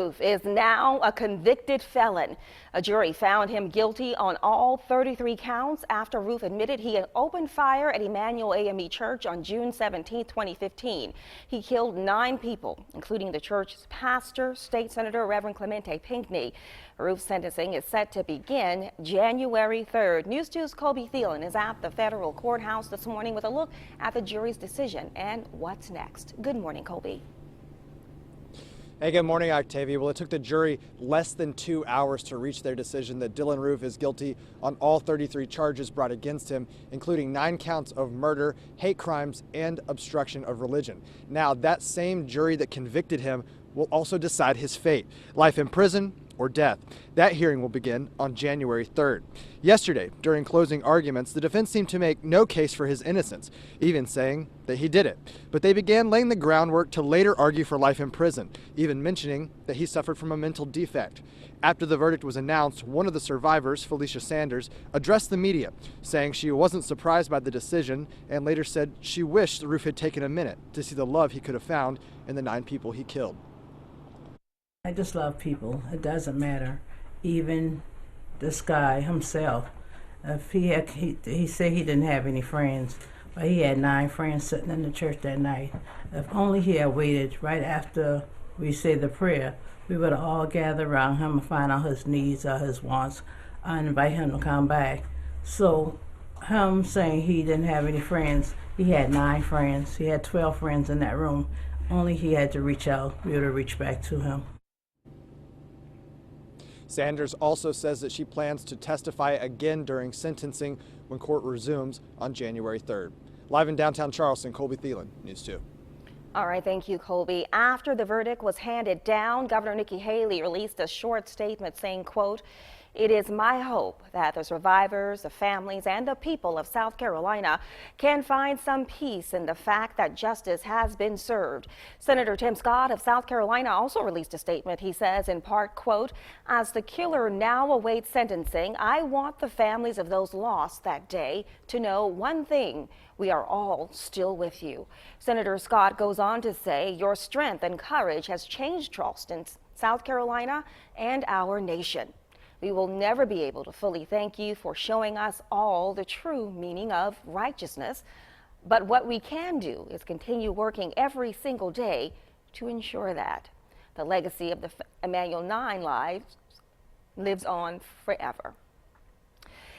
Roof is now a convicted felon. A jury found him guilty on all 33 counts after Roof admitted he had opened fire at Emmanuel AME Church on June 17, 2015. He killed 9 people, including the church's pastor, State Senator Reverend Clemente Pinckney. Roof's sentencing is set to begin January 3rd. News 2's Colby Thielen is at the federal courthouse this morning with a look at the jury's decision and what's next. Good morning, Colby. Hey, good morning, Octavia. Well, it took the jury less than 2 hours to reach their decision that Dylan Roof is guilty on all 33 charges brought against him, including 9 counts of murder, hate crimes, and obstruction of religion. Now, that same jury that convicted him will also decide his fate, life in prison or death. That hearing will begin on January 3rd. Yesterday, during closing arguments, the defense seemed to make no case for his innocence, even saying that he did it. But they began laying the groundwork to later argue for life in prison, even mentioning that he suffered from a mental defect. After the verdict was announced, one of the survivors, Felicia Sanders, addressed the media, saying she wasn't surprised by the decision and later said she wished Roof had taken a minute to see the love he could have found in the 9 people he killed. I just love people. It doesn't matter. Even this guy himself, if he said he didn't have any friends, but he had 9 friends sitting in the church that night. If only he had waited right after we said the prayer, we would have all gathered around him and find out his needs or his wants and invite him to come back. So him saying he didn't have any friends, he had 9 friends. He had 12 friends in that room. Only he had to reach out. We would have reached back to him. Sanders also says that she plans to testify again during sentencing when court resumes on January 3rd. Live in downtown Charleston, Colby Thielen, News 2. All right, thank you, Colby. After the verdict was handed down, Governor Nikki Haley released a short statement saying, quote, "It is my hope that the survivors, the families, and the people of South Carolina can find some peace in the fact that justice has been served." Senator Tim Scott of South Carolina also released a statement. He says in part, quote, "As the killer now awaits sentencing, I want the families of those lost that day to know one thing: we are all still with you." Senator Scott goes on to say, "Your strength and courage has changed Charleston, South Carolina, and our nation. We will never be able to fully thank you for showing us all the true meaning of righteousness. But what we can do is continue working every single day to ensure that the legacy of the Emmanuel 9 lives lives on forever."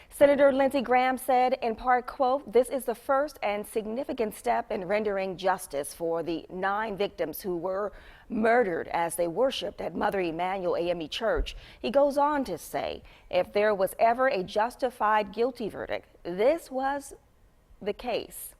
Senator Lindsey Graham said in part, quote, "This is the first and significant step in rendering justice for the 9 victims who were murdered as they worshiped at Mother Emmanuel AME Church." He goes on to say, "If there was ever a justified guilty verdict, this was the case.